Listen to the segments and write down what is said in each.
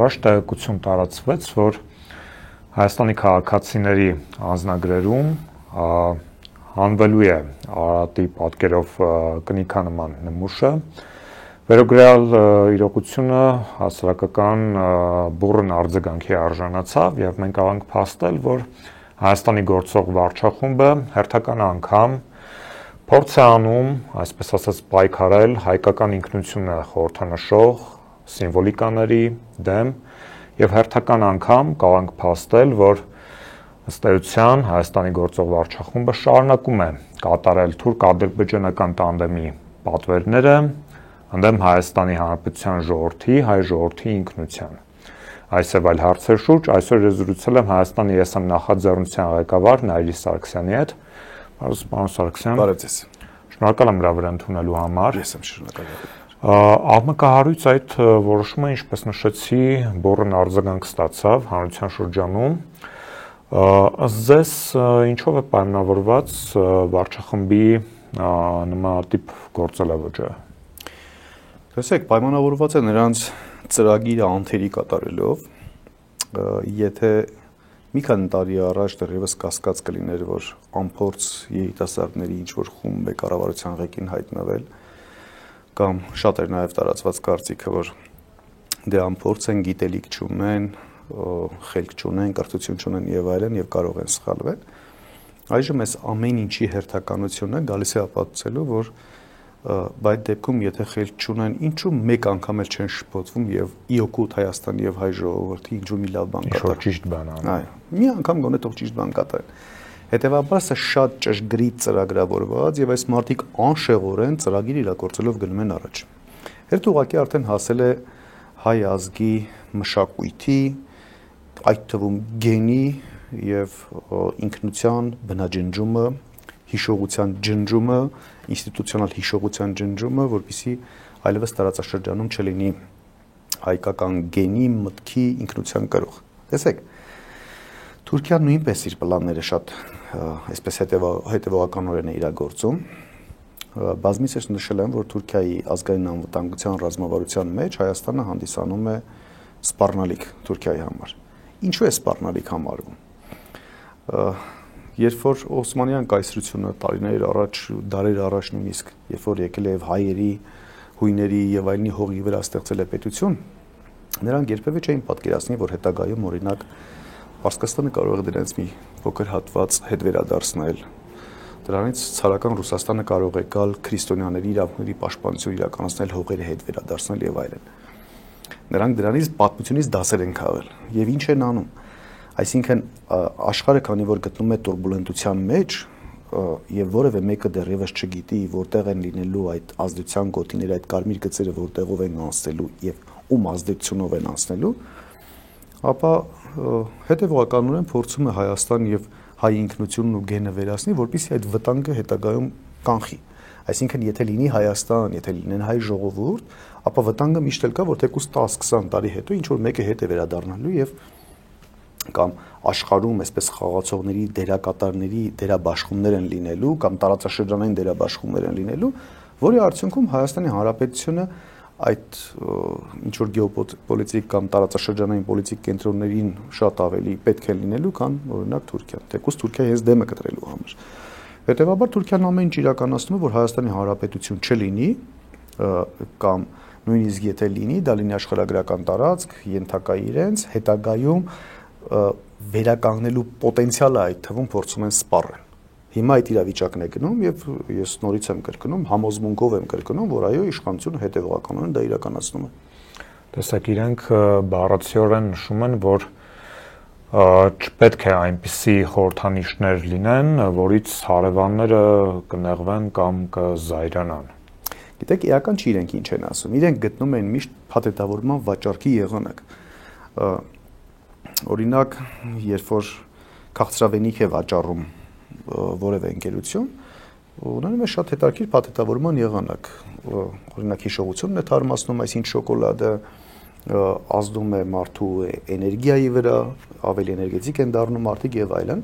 առաջ տեղեկություն տարածվեց, որ Հայաստանի քաղաքացիների անձնագրերում հանվելու է Արարատի պատկերով կնիքանման նմուշը։ Վերոգրյալ իրողությունը հասարակական բուռն արձագանքի արժանացավ եւ մենք կարող ենք փաստել, որ Հայաստանի գործող վարչախումբը հերթական անգամ փորձ է անում, այսպես ասած, պայքարել հայկական ինքնությունը խորհրդանշող սիմվոլիկաների դեմ եւ հերթական անգամ կարող ենք փաստել, որ ըստ էության Հայաստանի գործող վարչախումբը շարունակում է կատարել թուրք-ադրբեջանական տանդեմի պատվերները ընդդեմ Հայաստանի Հանրապետության ժողովրդի, հայ ժողովրդի ինքնության։ Այս եւ այլ հարցեր շուրջ այսօր ես զրուցել եմ Հայաստանի ԵՍՄ նախաձեռնության ղեկավար Նայիրի Սարգսյանի հետ։ Պարոն Սարգսյան, բարև ձեզ։ Շնորհակալ եմ հրավեր ընդունելու համար։ Ես եմ շնորհակալ։ Աղմկահարույց այդ որոշումը, ինչպես նշեցի, բուռն արձագանք ստացավ հանրության շրջանում։ Ըստ ձեզ, ինչով է պայմանավորված վարչախմբի նմանատիպ գործելավոճը։ Տեսեք, պայմանավորված է նրանց ծրագիրը անթերի կատարելով, եթե մի քանի տարի առաջ դեռևս կասկած կլիներ, որ անփորձ երիտասարդների ինչ-որ խումբ է կառավարության ղեկին հայտնվել, կամ շատ էր նաև տարածված կարծիքը, որ դե անփորձ են, գիտելիք չունեն, խելք չունեն, կրթություն չունեն եւ այլն եւ կարող են սխալվել։ Այժմ այս ամեն ինչի հերթականությունը գալիս է ապացուցելու, որ բայց դեպքում եթե խելք չունեն, ինչու մեկ անգամ էլ չեն շփոթվում եւ իօգուտ Հայաստանի եւ հայ ժողովրդի ինչու մի լավ բան կատարեն։ Ինչ ճիշտ բան անում։ Այո, մի անգամ գոնե թող ճիշտ բան կատարեն։ Հետևաբար սա շատ ճշգրիտ ծրագրավորված եւ այս մարդիկ անշեղորեն ծրագիր իրագործելով գնում են առաջ։ Հերթ ուղղակի արդեն հասել է հայ ազգի մշակույթի, այդ թվում գենի եւ ինքնության բնաջնջումը, հիշողության ջնջումը, ինստիտուցիոնալ հիշողության ջնջումը, որպեսզի այլևս տարածաշրջանում չլինի հայկական գենի, մտքի, ինքնության կրող։ Տեսեք, Թուրքիան նույնպես իր պլանները շատ այսպես հետևողականորեն է իրագործում։ Բազմիցս նշել եմ, որ Թուրքիայի ազգային անվտանգության ռազմավարության մեջ Հայաստանը հանդիսանում է սպառնալիք Թուրքիայի համար։ Ինչու է սպառնալիք համարվում։ Երբ որ Օսմանյան կայսրությունը տարիներ առաջ, դարեր առաջ նույնիսկ, երբ որ եկել է հայերի, հույների եւ այլնի հողի վրա ստեղծել է պետություն, նրանք երբևէ չէին պատկերացնի, որ հետագայում օրինակ Պարսկաստանը կարող է դրանից մի փոքր հատված հետ վերադարձնել։ Դրանից ցարական Ռուսաստանը կարող է գալ քրիստոնյաների իրավունքների պաշտպանություն իրականացնել, հողերը հետ վերադարձնել եւ այլն։ Նրանք դրանից պատմությունից դասեր են քաղել եւ ինչ են անում։ Այսինքն աշխարհը քանի որ գտնում է турբուլենտության մեջ եւ որևէ մեկը դեռևս չգիտի որտեղ են լինելու այդ ազդեցության գոտիները, այդ կարմիր գծերը որտեղով են անցնելու եւ ում ազդեցությունով են անցնելու, ապա հետևողականորեն փորձում է Հայաստան եւ հայ ինքնությունն ու գենը վերացնի, որպեսզի այդ վտանգը հետագայում կանխի։ Այսինքն եթե լինի Հայաստան, եթե լինեն հայ ժողովուրդ, ապա վտանգը միշտ էլ կա, որ թեկուզ 10-20 տարի հետո ինչ որ մեկը հետ է վերադառնալու եւ կամ աշխարհում այսպես խաղացողների, դերակատարների դերաբաշխումներ են լինելու կամ տարածաշրջանային դերաբաշխումներ են լինելու, որի արդյունքում Հայաստանի Հանրապետությունը այդ ինչ որ գեոպոլիտիկ կամ տարածաշրջանային պոլիտիկ կենտրոններին շատ ավելի պետք է լինելու, քան օրինակ Թուրքիան, թեկուզ Թուրքիայի հենց դեմը կտրելու համար։ Հետևաբար Թուրքիան ամեն ինչ իրականացնում է, որ Հայաստանի Հանրապետություն չլինի կամ նույնիսկ եթե լինի, դա լինի աշխարհագրական տարածք, ենթակա իրենց, հետագայում վերականգնելու պոտենցիալը այդ թվում փորձում են սպառել։ Հիմա այդ իրավիճակն է գնում եւ ես նորից եմ կրկնում, համոզմունքով եմ կրկնում, որ այո, իշխանությունը հետևողականորեն դա իրականացնում է։ Տեսեք, իրենք բառացիորեն նշում են, որ չպետք է այնպիսի խորհրդանիշներ լինեն, որից հարևանները կնեղվեն կամ կզայրանան։ Գիտեք, իրական չի իրենք ինչ են ասում։ Իրենք գտնում են միշտ փաթեթավորման վաճառքի եղանակ։ Օրինակ, երբ որ քաղցրավենիք է վաճառում որևէ ընկերություն, ունենում է շատ հետաքրքիր փաթեթավորման եղանակ։ Օրինակ հիշողությունն է թարմացնում այսինչ շոկոլադը, ազդում է մարդու էներգիայի վրա, ավելի էներգետիկ են դառնում մարդիկ եւ այլն։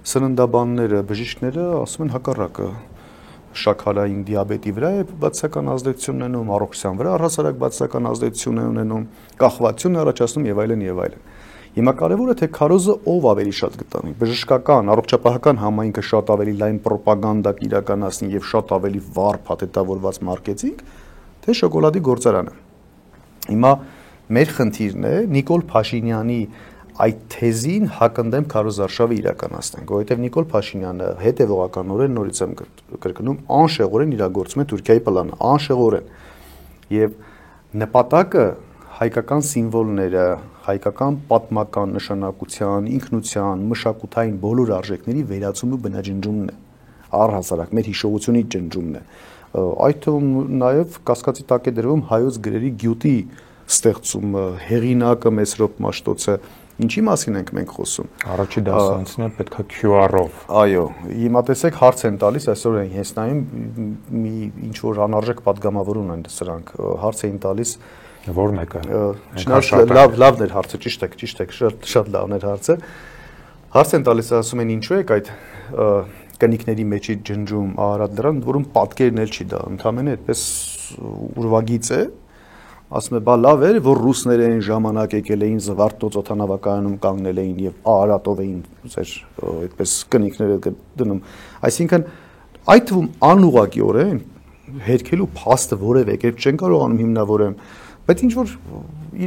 Սննդաբանները, բժիշկները ասում են հակառակը, շաքարային դիաբետի վրա է բացասական ազդեցություն ունենում, առողջության վրա առհասարակ բացասական ազդեցություն է ունենում, կախվածություն առաջացնում եւ այլն եւ այլն։ Հիմա կարևորը թե քարոզը ով ավելի շատ կտանի, բժշկական, առողջապահական համայնքը շատ ավելի լայն ռոպագանդա կիրականացնի եւ շատ ավելի վառ փաթեթավորված մարքեթինգ, թե շոկոլադի գործարանը։ Հիմա մեր խնդիրն է Նիկոլ Փաշինյանի այդ թեզին հակընդդեմ քարոզարշավը իրականացնենք, որովհետեւ Նիկոլ Փաշինյանը հետևողականորեն նորից եմ կրկնում, անշեղորեն իրագործում է Թուրքիայի պլանը, անշեղորեն։ Եվ նպատակը հայկական սիմվոլները, հայկական պատմական նշանակության, ինքնության, մշակութային բոլոր արժեքների վերացումն ու բնաջնջումն է, առհասարակ մեր հիշողությունի ջնջումն է։ Այդ թվում նաև կասկածի տակ է դրվում հայոց գրերի գյուտի ստեղծումը, հեղինակը Մեսրոպ Մաշտոցը, ինչի մասին ենք մենք խոսում։ Առաջի դասարանցին է պետքա QR-ով։ Այո, հիմա տեսեք հարց են տալիս, այսօր են հենց նայում մի ինչ որ անարժեք падգամավորում են սրանք, հարց էին տալիս Որ մեկը։ Լավն էր հարցը, ճիշտ եք, շատ լավն էր հարցը։ Հարց են տալիս, ասում են ինչու եք այդ կնիկների մեջի ջնջում Արարատ լեռան, որում պատկերն էլ չի դա, ընդհանրապես այդպես ուրվագիծ է, ասում է, բա լավ էր, որ ռուսները այն ժամանակ եկել էին Զվարթնոց օդանավակայանում կանգնել էին եւ Արարատով էին այդպես կնիկները դնում։ Այսինքն այդ թվում անուղղակիորեն հերքելու փաստը որևէ կերպ չեն կարողանում հիմնավորել, բայց ինչ որ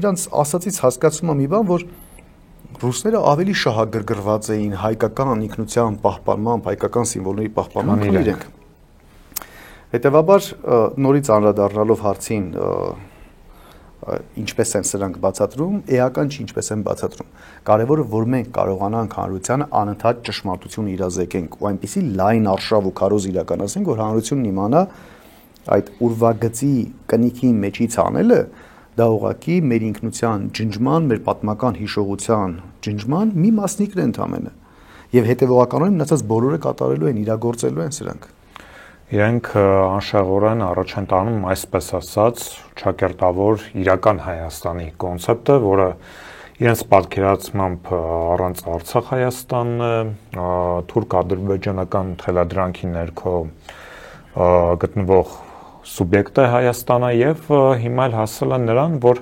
իրանց ասածից հասկացում եմ մի բան, որ ռուսները ավելի շահագրգռված էին հայկական ինքնության պահպանմամբ, հայկական սիմվոլների պահպանմամբ, քան իրենք։ Հետևաբար նորից անդրադառնալով հարցին, ինչպես են սրանք բացատրում, էական չի ինչպես են բացատրում։ Կարևորը որ մենք կարողանանք հանրությանը անընդհատ ճշմարտություն իրազեկենք ու այնպիսի լայն արշավ ու քարոզ իրականացնենք, որ հանրությունն իմանա այդ ուրվագծի կնիքի մեջից անելը դա ուղղակի մեր ինքնության ջնջման, մեր պատմական հիշողության ջնջման մի մասնիկն է ընդամենը։ Եվ հետևողականորեն մնացած բոլորը կատարելու են, իրագործելու են սրանք։ Իրենք անշեղորեն առաջ են տանում այսպես ասած ճակերտավոր իրական Հայաստանի կոնցեպտը, որը իրենց պատկերացմամբ առանց Արցախ Հայաստանն է, թուրք-ադրբեջանական թելադրանքի ներքո գտնվող սուբյեկտ է Հայաստանը եւ հիմա էլ հասել են նրան, որ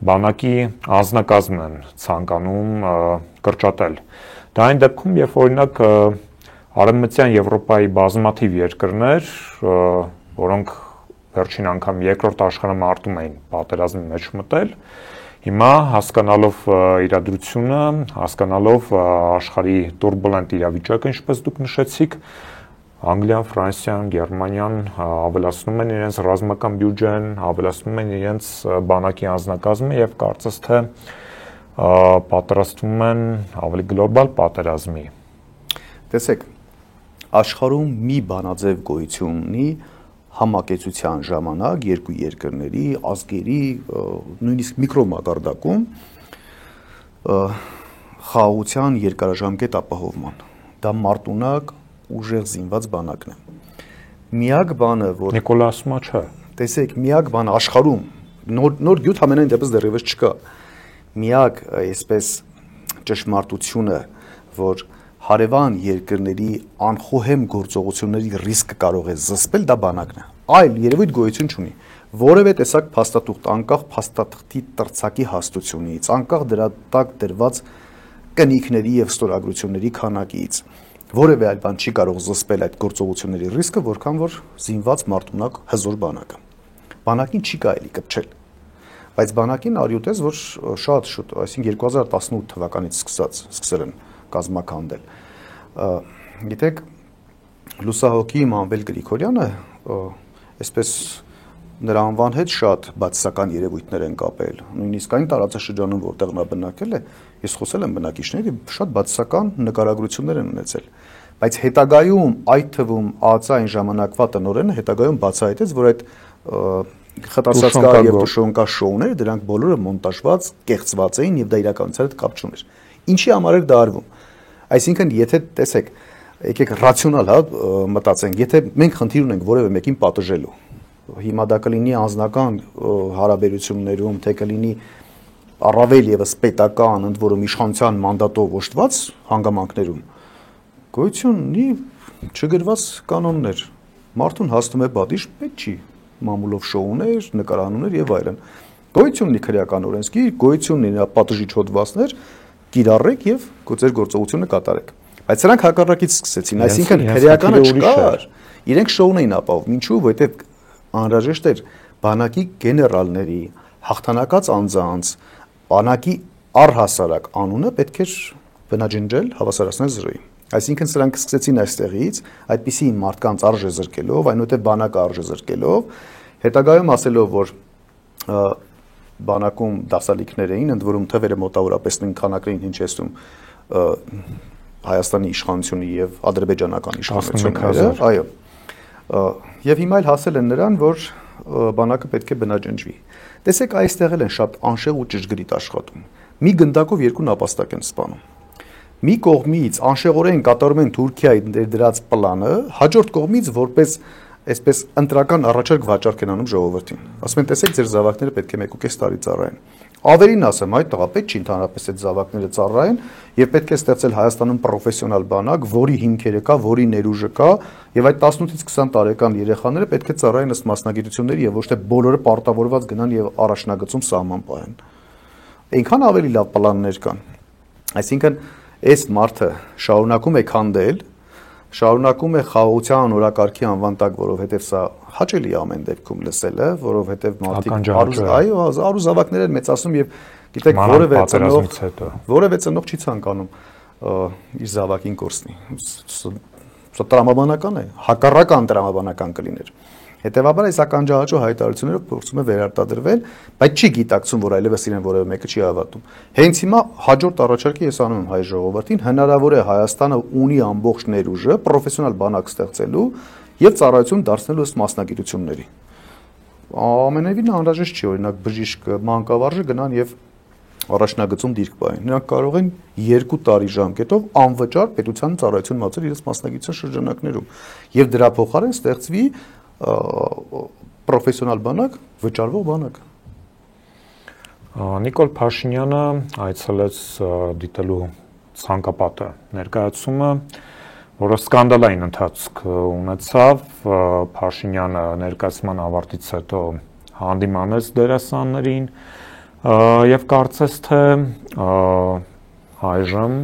բանակի անձնակազմն են ցանկանում կրճատել։ Դա այն դեպքում, երբ օրինակ Արևմտյան Եվրոպայի բազմաթիվ երկրներ, որոնք վերջին անգամ երկրորդ աշխարհամարտում էին պատերազմի մեջ մտել, հիմա հասկանալով իրադրությունը, հասկանալով աշխարհի տուրբուլենտ իրավիճակը, ինչպես դուք նշեցիք, Անգլիան, Ֆրանսիան, Գերմանիան ավելացնում են իրենց ռազմական բյուջեն, ավելացնում են իրենց բանակի անձնակազմը եւ կարծես թե պատրաստվում են ավելի գլոբալ պատերազմի։ Տեսեք, աշխարհում մի բանաձև գոյություն ունի համակեցության ժամանակ երկու երկրների, ազգերի, նույնիսկ միկրոմակարդակում խաղաղության երկարաժամկետ ապահովման։ Դա մարտունակ ուժեղ զինված բանակն է։ Միակ բանը, որ Նիկոլա ասում է, չէ։ Տեսեք, միակ բանը աշխարհում նոր գյուտ ամենայն դեպս դեռևս չկա։ Միակ այսպես ճշմարտությունը, որ հարևան երկրների անխոհեմ գործողությունների ռիսկը կարող է զսպել, դա բանակն է։ Այլ երևույթ գոյություն չունի։ Որևէ տեսակ փաստաթուղթ, անկախ փաստաթղթի տրցակի հաստությունից, անկախ դրա տակ դրված կնիքների եւ ստորագրությունների քանակից, որևէ այլ բան չի կարող զսպել այդ գործողությունների ռիսկը, որքան որ զինված մարտունակ հզոր բանակը։ Բանակին չի կարելի կպչել։ Բայց բանակին արյութես, որ շատ շուտ, այսինքն 2018 թվականից սկսել են կազմաքանդել։ Գիտեք, լուսահոգի Մանվել Գրիգորյանը, այսպես նրա անվան հետ շատ բացասական երևույթներ են կապել։ Նույնիսկ այն տարածաշրջանում, որտեղ նա բնակել է, ես խոսել եմ բնակիչների, շատ բացասական նկարագրություններ են ունեցել։ Բայց հետագայում, այդ թվում ԱԱԾ-ային ժամանակվա տնօրենը հետագայում բացահայտեց, որ այդ խտասացկա եւ տուշոնկա շոուները, դրանք բոլորը մոնտաժված, կեղծված էին եւ դա իրականության հետ կապ չուներ։ Ինչի համար էր դա արվում։ Այսինքն, եթե տեսեք, եկեք ռացիոնալ, մտածենք, եթե մենք խնդիր ունենք որևէ մեկին պատժելու, հիմա դա կլինի անձնական հարաբերություններում, թե կլինի առավել եւս պետական, ընդ որում իշխանության մանդատով օժտված հանգամանքներում, գոյություն ունի չգրված կանոններ, մարդուն հասնում է բադիշ, պետք չի մամուլով շոուներ, նկարանուններ եւ այլն։ Գոյություն ունի քրեական օրենսգիր, գոյություն ունի նրա պատժիչ հոդվածներ, կիրառեք եւ ձեր գործողությունը կատարեք։ Բայց սրանք հակառակից սկսեցին, այսինքն քրեականը չկար, իրենք շոուն էին ապահովում, ինչու, որովհետեւ անհրաժեշտ էր բանակի գեներալների, հաղթանակած անձանց, բանակի առհասարակ անունը պետք էր բնաջնջել, հավասարացնել զրոյի։ Այսինքն սրանք սկսեցին այստեղից, այդպիսի մարդկանց արժե զրկելով, այնուհետև բանակը արժե զրկելով, հետագայում ասելով, որ բանակում դասալիքներ էին, ընդ որում թվերը մոտավորապես նույն քանակրին ինչ էստում Հայաստանի իշխանությունը եւ ադրբեջանական իշխանությունը, այո։ Եվ հիմա էլ հասել են նրան, որ բանակը պետք է բնաջնջվի։ Տեսեք, այստեղ էլ են շատ անշեղ ու ճշգրիտ աշխատում։ Մի գնդակով երկու նապաստակ են սպանում։ Մի կողմից անշեղորեն կատարում են Թուրքիայի ներդրած պլանը, հաջորդ կողմից որպես այսպես ընտրական առաջարկ վաճառք են անում ժողովրդին։ Ասում են, տեսեք, ձեր զավակները պետք է 1.5 տարի ծառայեն։ Ավելին ասեմ, այդ տղա պետք չի ընդհանրապես այդ զավակները ծառայեն եւ պետք է ստեղծել Հայաստանում պրոֆեսիոնալ բանակ, որի հիմքերը կա, որի ներուժը կա եւ այդ 18-ից 20 տարեկան երեխաները պետք է ծառայեն ըստ մասնագիտությունների եւ ոչ թե բոլորը պարտավորված գնան եւ առաջնագծում սահման պահեն։ Այնքան ավելի լավ պլաններ կան։ Այսինքն այս մարդը շարունակում է քանդել, շարունակում է խաղաղության օրակարգի անվան տակ, որովհետև սա հաճելի է ամեն դեպքում լսելը, որովհետև մարդիկ արու զավակներ են մեծացնում եւ գիտեք որևէ ծնող չի ցանկանում իր զավակին կորցնի։ Սա տրամաբանական է, հակառական տրամաբանական կլիներ։ Հետևաբար այս ականջահաճո հայտարարություններով փորձում է վերարտադրվել, բայց չի գիտակցում, որ այլևս իրեն որևէ մեկը չի հավատում։ Հենց հիմա հաջորդ առաջարկը ես անում եմ հայ ժողովրդին, հնարավոր է Հայաստանը ունի ամբողջ ներուժը պրոֆեսիոնալ բանակ ստեղծելու եւ ծառայություն դարձնելու ըստ մասնագիտությունների։ Ամենևին անհրաժեշտ չի, օրինակ բժիշկ, մանկավարժը գնան եւ առաջնագծում դիրք պահեն։ Նրանք կարող են 2 տարի ժամկետով անվճար պետության ծառայություն մատուցել իրենց մասնագիտության շրջանակներում եւ դրա փոխարեն ստեղծվի պրոֆեսիոնալ բանակ, վճարվող բանակ։ Նիկոլ Փաշինյանը այցելեց դիտելու ցանկապատը ներկայացումը, որը սկանդալային ընթացք ունեցավ։ Փաշինյանը ներկայացման ավարտից հետո հանդիմանեց դերասաններին եւ կարծես թե այժմ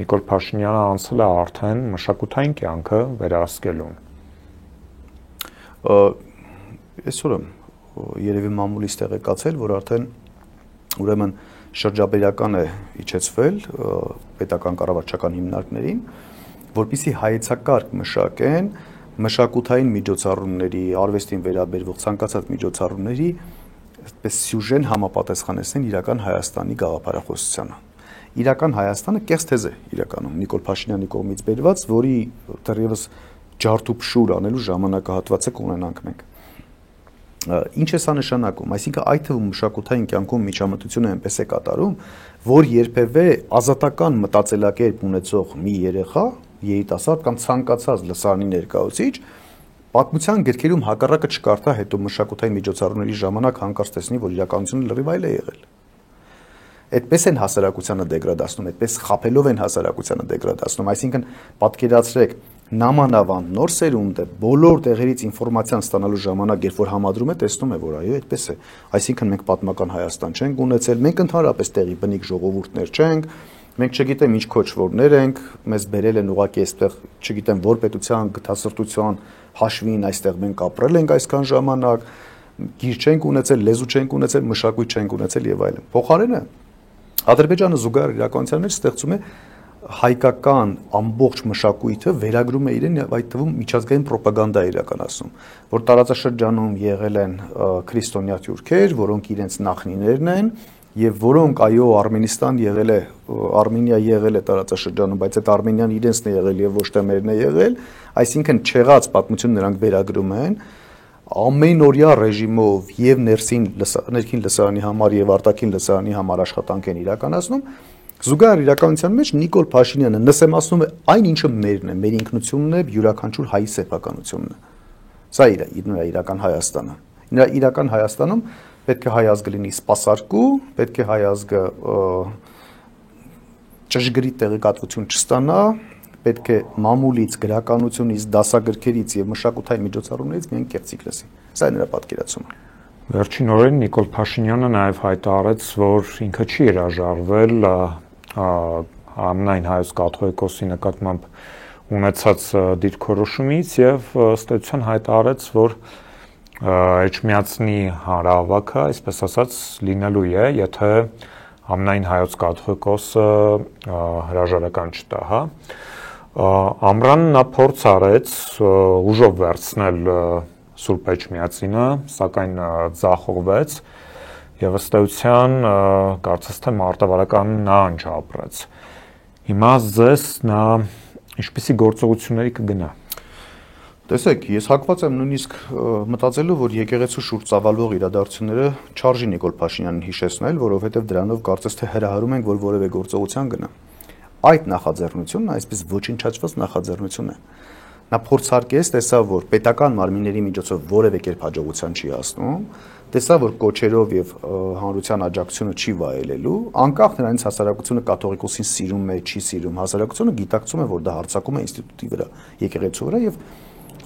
Նիկոլ Փաշինյանը անցել է արդեն մշակութային կյանքը վերահսկելուն։ Այսօր երևի մամուլից տեղեկացել, որ արդեն ուրեմն շրջաբերական է իջեցվել պետական կառավարչական հիմնարկներին, որպեսզի հայեցակարգ մշակեն մշակութային միջոցառումների, արվեստին վերաբերող ցանկացած միջոցառումների այսպես սյուժեն համապատասխանեցնեն իրական Հայաստանի գաղափարախոսությանը։ Իրական Հայաստանը կեղծ թեզ է իրականում Նիկոլ Փաշինյանի կողմից բերված, որի դեռևս ջարդուփշուր անելու ժամանակահատվածը կունենանք մենք։ Ինչ է սա նշանակում, այսինքն այդ թվում մշակութային կյանքում միջամտությունը այնպես է կատարում, որ երբևէ ազատական մտածելակերպ ունեցող մի երեխա, երիտասարդ կամ ցանկացած լսարանի ներկայացուցիչ պատմության գրքերում հակառակը չկարդա, հետո մշակութային միջոցառումների ժամանակ հանկարծ տեսնի, որ իրականությունը լրիվ այլ է եղել։ Այդպես են հասարակությանը դեգրադացնում, այդպես խաբելով են հասարակությանը դեգրադացնում, այսինքն պատկերացրեք նամանավան նոր սերունդը բոլոր տեղերից ինֆորմացիան ստանալու ժամանակ, երբ որ համադրում է, տեսնում է, որ այո, այդպես է։ Այսինքն մենք պատմական Հայաստան չենք ունեցել, մենք ընդհանրապես տեղի բնիկ ժողովուրդներ չենք, մենք չգիտեմ ինչ քոչվորներ ենք, մեզ բերել են ուղղակի այստեղ, չգիտեմ որ պետության գթասրտության հաշվին այստեղ մենք ապրել ենք այսքան ժամանակ, գիր չենք ունեցել, լեզու չենք ունեցել, մշակույթ չենք ունեցել եւ այլն։ Փոխարենը Ադրբեջանը զուգահեռ իրականության մեջ ստեղծում է հայկական ամբողջ մշակույթը վերագրում է իրեն եւ այդ թվում միջազգային ռոպագանդա իրականացնում, որ տարածաշրջանում եղել են քրիստոնյա թուրքեր, որոնք իրենց նախնիներն են եւ որոնք այո Արմենիստան եղել է, Արմենիա եղել է տարածաշրջանում, բայց այդ Արմենիան իրենցն է եղել եւ ոչ թե մերն է եղել, այսինքն չեղած պատմություն նրանք վերագրում են ամենօրյա ռեժիմով եւ ներքին լսարանի համար եւ արտաքին լսարանի համար աշխատանք են իրականացնում, զուգահեռ իրականության մեջ Նիկոլ Փաշինյանը նսեմացնում է այն ինչը մերն է, մեր ինքնությունն է, յուրաքանչյուր հայի սեփականությունն է։ Սա իր իրական Հայաստանը։ Նրա իրական Հայաստանում պետք է հայ ազգը լինի սպասարկու, պետք է հայ ազգը ճշգրիտ տեղեկատվություն չստանա, պետք է մամուլից, գրականությունից, դասագրքերից եւ մշակութային միջոցառումներից միայն կեղծիք լսի։ Սա է նրա պատկերացումը։ Վերջին օրերին Նիկոլ Փաշինյանը նաև հայտարարեց, որ ինքը չի հրաժարվել ամենայն հայոց կաթողիկոսի նկատմամբ ունեցած դիրքորոշումից եւ ըստ էության հայտարարեց, որ Էջմիածնի հանրահավաքը, այսպես ասած, լինելու է, եթե ամենայն հայոց կաթողիկոսը հրաժարական չտա, հա։ Ամռանն նա փորձ արեց ուժով վերցնել Սուրբ Էջմիածինը, սակայն ձախողվեց եւ ըստ էության կարծես թե մարտավարական նա անջապրեց։ Հիմա ձեզ նա ինչպիսի գործողությունների կգնա։ Տեսեք, ես հակված եմ նույնիսկ մտածելու, որ եկեղեցու շուրջ ծավալվող իրադարձությունները չարժի Նիկոլ Փաշինյանին հիշեցնել, որովհետև դրանով կարծես թե հրահարում ենք, որ որևէ գործողության գնա։ Այդ նախաձեռնությունն այսպես ոչնչացված նախաձեռնություն է։ Նա փորձարկեց, տեսավ, որ պետական մարմինների միջոցով որևէ կերպ հաջողության չի հասնում, տեսավ, որ կոչերով եւ հանրության աջակցությունը չի վայելելու, անկախ նրանից հասարակությունը կաթողիկոսին սիրում է, չի սիրում, հասարակությունը գիտակցում է, որ դա հարձակում է ինստիտուտի վրա, եկեղեցու վրա եւ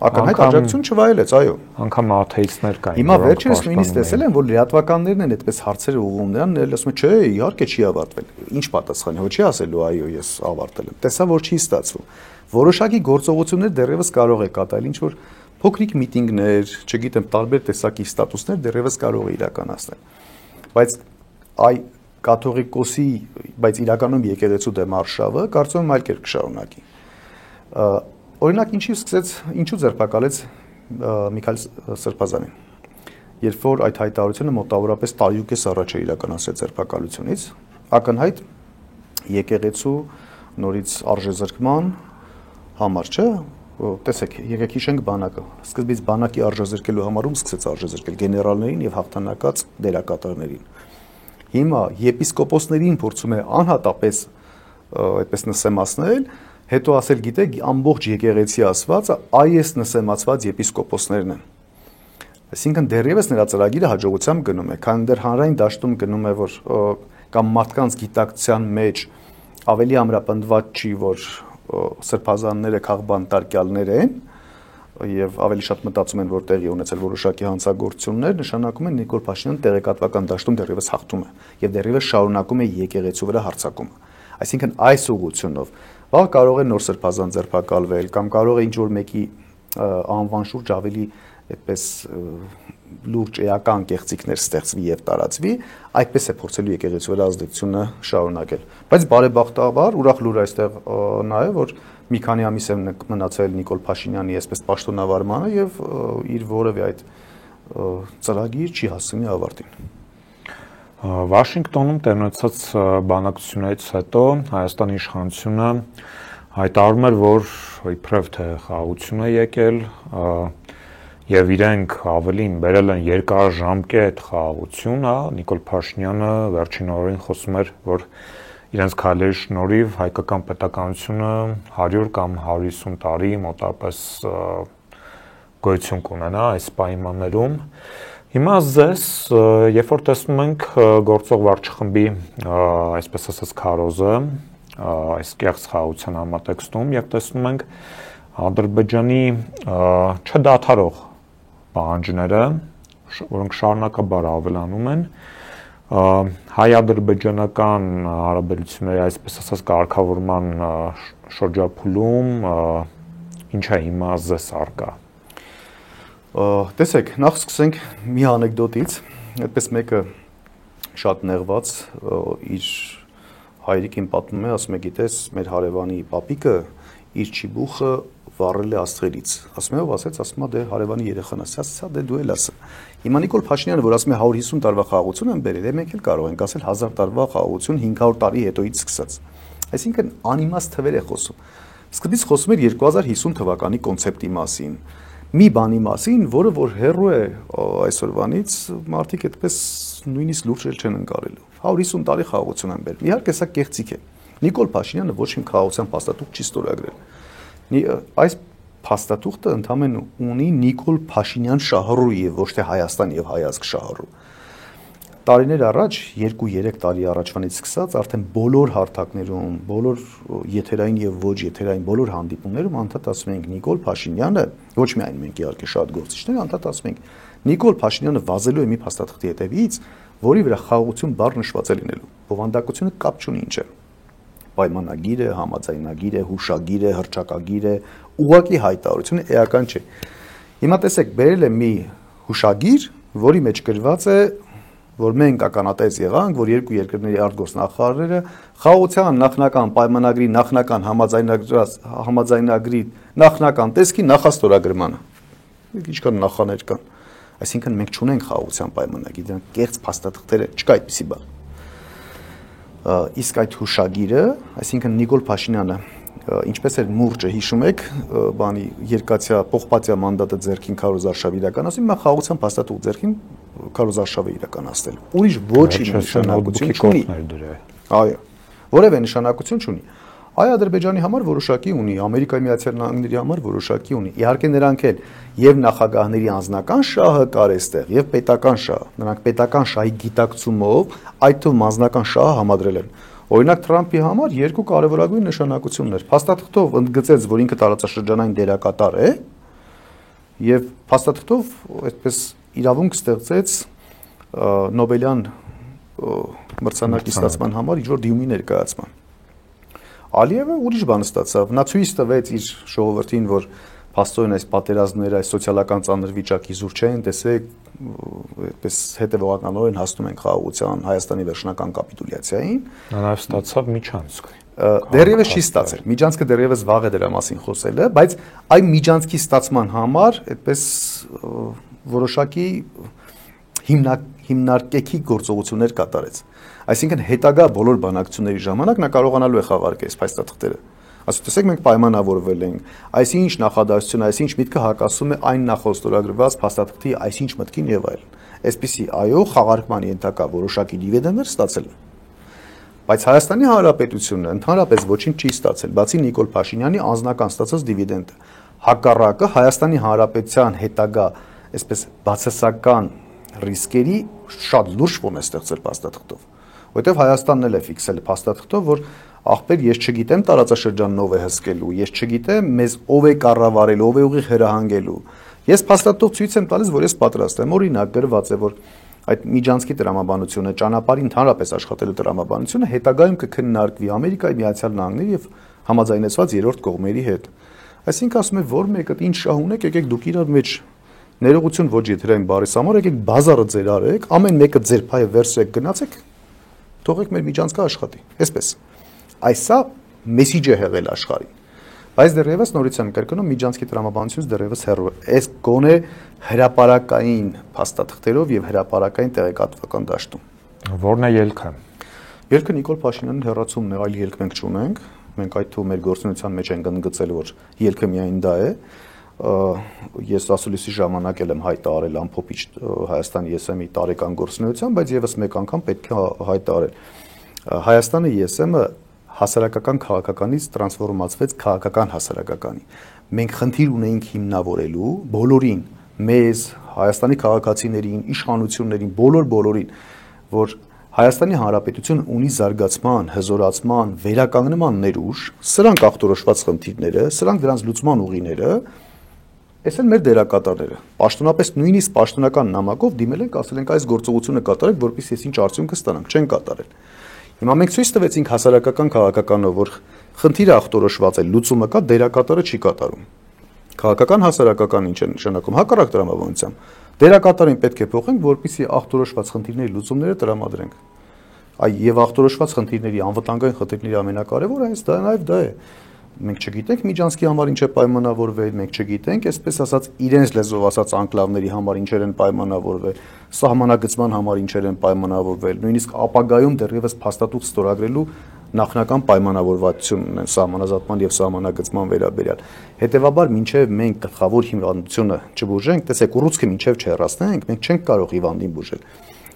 ակնհայտ աջակցություն չվայելեց, այո։ Անգամ աթեիստներ կային։ Հիմա վերջերս նույնիսկ տեսել են, որ լրատվականներն են այդպես հարցերը ուղղում նրան, էլ ասում են, չէ, իհարկե չի ավարտվել։ Ինչ պատասխանի, հո չի ասելու, այո, ես ավարտել եմ։ Տեսա, որ չի ստացվում։ Որոշակի գործողություններ դեռևս կարող է կատարել, ինչ որ փոքրիկ միտինգներ, չգիտեմ, տարբեր տեսակի ստատուսներ դեռևս կարող է իրականացնել։ Բայց այ կաթողիկոսի, բայց իրականում եկեղեցու դեմ արշավը կարծում եմ այլ կերպ կշարունակի։ Օրինակ ինչու ձերբակալեց Միքայել Սրբազանին։ Երբ որ այդ հայտարարությունը մոտավորապես տարիուկես առաջ է իրականացրել ձերբակալությունից, ակնհայտ եկեղեցու նորից արժեզրկման համար, չէ՞։ Տեսեք, եկեք հիշենք բանակը։ Սկզբից բանակի արժեզրկելու համար ում սկսեց արժեզրկել գեներալներին եւ հաղթանակած դերակատարներին։ Հիմա եպիսկոպոսներին փորձում է անհատապես այդպես նսեմացնել, հետո ասել, գիտեք, ամբողջ եկեղեցի ասվածը այս նսեմացված եպիսկոպոսներն են։ Այսինքն դեռևս նրա ծրագիրը հաջողությամբ գնում է, քանի դեռ հանրային դաշտում գնում է, որ կամ մարդկանց գիտակցության մեջ ավելի ամրապնդված չի, որ սրբազանները քաղբանտարկյալներ են եւ ավելի շատ մտածում են, որ տեղի ունեցել որոշակի հանցագործություններ, նշանակում են Նիկոլ Փաշինյանը տեղեկատվական դաշտում դեռևս հաղթում է եւ դեռևս շարունակում է եկեղեցու վրա հարձակումը։ Այսինքն այս ուղղությունով վաղ կարող է նոր սրբազան ձերբակալվել կամ կարող է ինչ-որ մեկի անվան շուրջ ավելի այդպես լուրջ էական կեղծիքներ ստեղծվի եւ տարածվի, այդպես է փորձելու եկեղեցու վրա ազդեցությունը շարունակել։ Բայց բարեբախտաբար ուրախ լուր այստեղ նա է, որ մի քանի ամիս է մնացել Նիկոլ Փաշինյանի այսպես պաշտոնավարմանը եւ իր որևէ այդ ծրագիր չի հասցնի ավարտին։ Վաշինգտոնում տեղնեցած բանակցություններից հետո Հայաստանի իշխանությունը հայտարարում էր, որ իբրև թե խաղաղություն է եկել եւ իրենք ավելին բերել են երկարաժամկետ խաղաղություն, հա, Նիկոլ Փաշինյանը վերջին օրերին խոսում էր, որ իրենց քայլերի շնորհիվ հայկական պետականությունը 100 կամ 150 տարի մոտավորապես գոյություն կունենա այս պայմաններում։ Հիմա ձեզ, երբ որ տեսնում ենք գործող վարչախմբի, այսպես ասած, քարոզը, այս կեղծ խաղաղության համատեքստում, եւ տեսնում ենք Ադրբեջանի չդադարող պահանջները, որոնք շարունակաբար ավելանում են, հայ-ադրբեջանական հարաբերությունների, այսպես ասած, կարգավորման շրջափուլում ինչ է հիմա ձեզ առկա։ Տեսեք, նախ սկսենք մի անեկդոտից, այդպես մեկը շատ նեղված իր հայրիկին պատմում է, ասում է, գիտես, մեր հարևանի պապիկը իր չիբուխը վառել է աստղերից։ Ասում է, ով ասեց, ասում է, դե հարևանի երեխան ասա, ասա, դե դու էլ ասա։ Հիմա Նիկոլ Փաշինյանը, որ ասում է 150 տարվա խաղաղություն են բերել, մենք էլ կարող ենք ասել 1000 տարվա խաղաղություն 500 տարի հետոից սկսած։ Այսինքն անիմաստ թվեր է խոսում։ Սկզբից խոսում էր 2050 թվականի կոնցեպտի մասին։ Մի բանի մասին, որը որ հեռու է այսօրվանից, մարդիկ այդպես նույնիսկ լուրջ չեն ընկալելու։ 150 տարի խաղաղություն են բերել։ Իհարկե սա կեղծիք է։ Նիկոլ Փաշինյանը ոչ մի խաղաղության փաստաթուղթ չի ստորագրել։ Այս փաստաթուղթը ընդհանրապես ունի Նիկոլ Փաշինյան շահառու եւ ոչ թե Հայաստան եւ հայազգ շահառու։ տարիներ առաջ, 2-3 տարի առաջվանից սկսած արդեն բոլոր հարթակներում, բոլոր եթերային եւ ոչ եթերային բոլոր հանդիպումներում անդադ ասում ենք Նիկոլ Փաշինյանը, ոչ միայն մենք իհարկե շատ գործիչներ, անդադ ասում ենք Նիկոլ Փաշինյանը վազելու է մի փաստաթղթի հետևից, որի վրա խաղաղություն բառ նշված է լինելու։ Բովանդակությունը կապ չունի ինչ է։ Պայմանագիր է, համաձայնագիր է, հուշագիր է, հռչակագիր է, ուղղակի հայտարարությունը էական չէ։ Հիմա տեսեք, բերել է մի հուշագիր, որի մեջ գրված է, որ մենք ականատես եղանք, որ երկու երկրների արտգործնախարարները խաղաղության նախնական պայմանագրի նախնական համաձայնագրի նախնական տեսքի նախաստորագրմանը։ Ինչքան նախաներ կան։ Այսինքն մենք չունենք խաղաղության պայմանագիր, դրանք կեղծ փաստաթղթեր են, չկա այդպիսի բան։ Իսկ այդ հուշագիրը, այսինքն Նիկոլ Փաշինյանը, ինչպես էր մուրճը հիշում եք, բանի երկաթյա պողպատյա մանդատը ձեռքին քարոզարշավ իրականացնում, հիմա խաղաղության փաստաթուղթ ձեռքին քարոզարշավ է իրականացնել։ Ուրիշ ոչինչ նշանակություն չունի։ Այո, որևէ նշանակություն չունի։ Այ Ադրբեջանի համար որոշակի ունի, Ամերիկայի Միացյալ Նահանգների համար որոշակի ունի։ Իհարկե նրանք էլ եւ նախագահների անձնական շահը կար այստեղ, եւ պետական շահը։ Նրանք պետական շահի գիտակցումով այդ թվում անձնական շահը համադրել են։ Օրինակ Թրամփի համար երկու կարևորագույն նշանակություններ։ Փաստաթղթով ընդգծեց, որ ինքը տարածաշրջանային դերակատար է, եւ փաստաթղթով այդպես իրավունք ստեղծեց Նոբելյան մրցանակի ստացման համար ինչ որ դիմումի ներկայացման։ Ալիևը ուրիշ բան ստացավ, նա ցույց տվեց իր ժողովրդին, որ փաստորեն այս պատերազմները, այս սոցիալական ծանր վիճակի զուր չեն, տեսեք, այդպես հետևողականորեն հասնում են խաղաղության Հայաստանի վերջնական կապիտուլյացիային։ Նա նաև ստացավ միջանցք։ Դեռևս չի ստացել։ Միջանցքը դեռևս վաղ է դրա մասին խոսելը, բայց այն միջանցքի ստացման համար այդպես որոշակի հիմնարկեքի գործողություններ կատարեց։ Այսինքն հետագա բոլոր բանակցությունների ժամանակ նա կարողանալու է խաղարկել այս փաստաթղթերը։ Ասում տեսեք մենք պայմանավորվել ենք, այսինչ նախադասություն, այսինչ միտքը հակասում է այն նախոստորագրված փաստաթղթի այսինչ մտքին եւ այլն։ Այսպիսի այո խաղարկման ենթակա որոշակի դիվիդենդներ ստացել են։ Բայց Հայաստանի Հանրապետությունը ընդհանրապես ոչինչ չի ստացել, բացի Նիկոլ Փաշինյանի անձնական ստացած դիվիդենդը։ Հակառակը Հայաստանի Հանրապետության հետագա այսպես բացասական ռիսկերի շատ լուրջ ֆոն է ստեղծել փաստաթղթով։ Որտեվ Հայաստանն էլ է ֆիքսել փաստաթղթով, որ ախպեր ես չգիտեմ տարածաշրջանն ով է հսկելու, ես չգիտեմ մեզ ով է կառավարել, ով է ուղիղ հրահանգելու։ Ես փաստաթղթով ցույց եմ տալիս, որ ես պատրաստ եմ, օրինակ գրված է, որ այդ միջանցքի տրամաբանությունը, ճանապարհի ընդհանրապես աշխատելու տրամաբանությունը հետագայում կքննարկվի Ամերիկայի Միացյալ Նահանգների եւ համաձայնեցված երրորդ կողմերի հետ։ Այսինքն ասում է, որ մեկը ինչ շահ ունեք, եկեք դուք իրար մեջ ներողություն ոչ եթերային բարիս համար, եկեք բազարը ձեր արեք, ամեն մեկը ձեր փայը վերցրեք գնացեք, թողեք մեր միջանցքը աշխատի։ Այսպես։ Այսա մեսիջ է եղել աշխարհին։ Բայց դեռևս նորից եմ կրկնում միջանցքի տրամաբանությունից դեռևս հեռու է։ Այս գոնե հրապարակային փաստաթղթերով եւ հրապարակային տեղեկատվական դաշտում։ Որն է ելքը։ Ելքը Նիկոլ Փաշինյանի հեռացումն է, այլ ելք մենք չունենք։ Մենք այդ թվում մեր գործունեության մեջ ենք ընդգծել, որ ելքը միայն դա է։ Ես ասուլիսի ժամանակ եմ հայտարարել ամփոփիչ Հայաստանի ԵՍՄ-ի տարեկան գործունեության, բայց եւս մեկ անգամ պետք է հայտարարել։ Հայաստանը ԵՍՄ-ը հասարակական քաղաքականից տրանսֆորմացվեց քաղաքական հասարակականի։ Մենք խնդիր ունեինք հիմնավորելու բոլորին, մեզ, Հայաստանի քաղաքացիներին, իշխանություններին, բոլորին, որ Հայաստանի Հանրապետությունը ունի զարգացման, հզորացման, վերականգնման ներուժ, սրանք ախտորոշված խնդիրները, սրանք դրանց լուծման ուղիները, այս են մեր դերակատարները։ Պաշտոնապես նույնիսկ պաշտոնական նամակով դիմել ենք, ասել ենք այս գործողությունը կատարեք, որպեսզի ես ինչ արդյունք կստանանք, չեն կատարել։ Հիմա մենք ցույց տվեցինք հասարակական քաղաքականով, որ խնդիրը ախտորոշված է, լուծումը կա, դերակատարը չի կատարում։ Քաղաքական հասարակական ինչ է նշանակում, հակառակ տրամաբանությամբ։ Դերակատարին պետք է փոխենք, որպեսզի ախտորոշված խնդիրների լուծումները տրամադրենք։ Այ եւ ախտորոշված խնդիրների, անվտանգային խնդիրների ամենակարևորը այս դա նաեւ դա է։ Մենք չգիտենք միջանցքի համար ինչ է պայմանավորվել, մենք չգիտենք, այսպես ասած, իրենց լեզվով ասած անկլավների համար ինչեր են պայմանավորվել, սահմանագծման համար ինչեր են պայմանավորվել, նույնիսկ ապագայում դեռևս փաստաթուղթ ստորագրելու նախնական պայմանավորվածություն ունեն սահմանազատման եւ սահմանագծման վերաբերյալ։ Հետևաբար, մինչեւ մենք գլխավոր հիվանդությունը չբուժենք, տեսեք, ուռուցքը մինչեւ չհեռացնենք, մենք չենք կարող հիվանդին բուժել։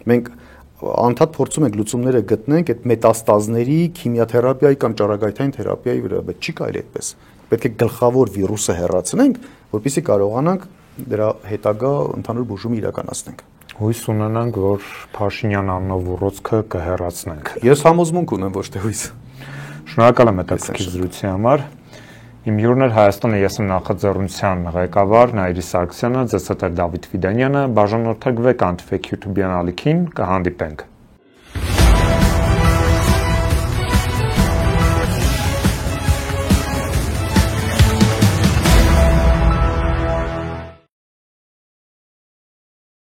Մենք անդադ փորձում ենք լուծումները գտնենք այդ մետաստազների քիմիաթերապիայի կամ ճառագայթային թերապիայի վրա, բայց չի կարելի այդպես։ Պետք է գլխավոր վիրուսը հեռացնենք, որպեսզի կարողանանք դրա հետագա ընդհանուր բուժումը իրականացնենք։ Հույս ունենանք, որ Փաշինյան անունով ուռուցքը կհեռացնենք։ Ես համոզմունք ունեմ, ոչ թե հույս։ Շնորհակալ եմ հետաքրքիր զրույցի համար։ Իմ հյուրն էր Հայաստանը ես եմ նախաձեռնության ղեկավար Նաիրի Սարգսյանը, ձեզ հետ է Դավիթ Ֆիդանյանը, բաժանորդագրվեք Antifake YouTube-յան ալիքին, կհանդիպենք։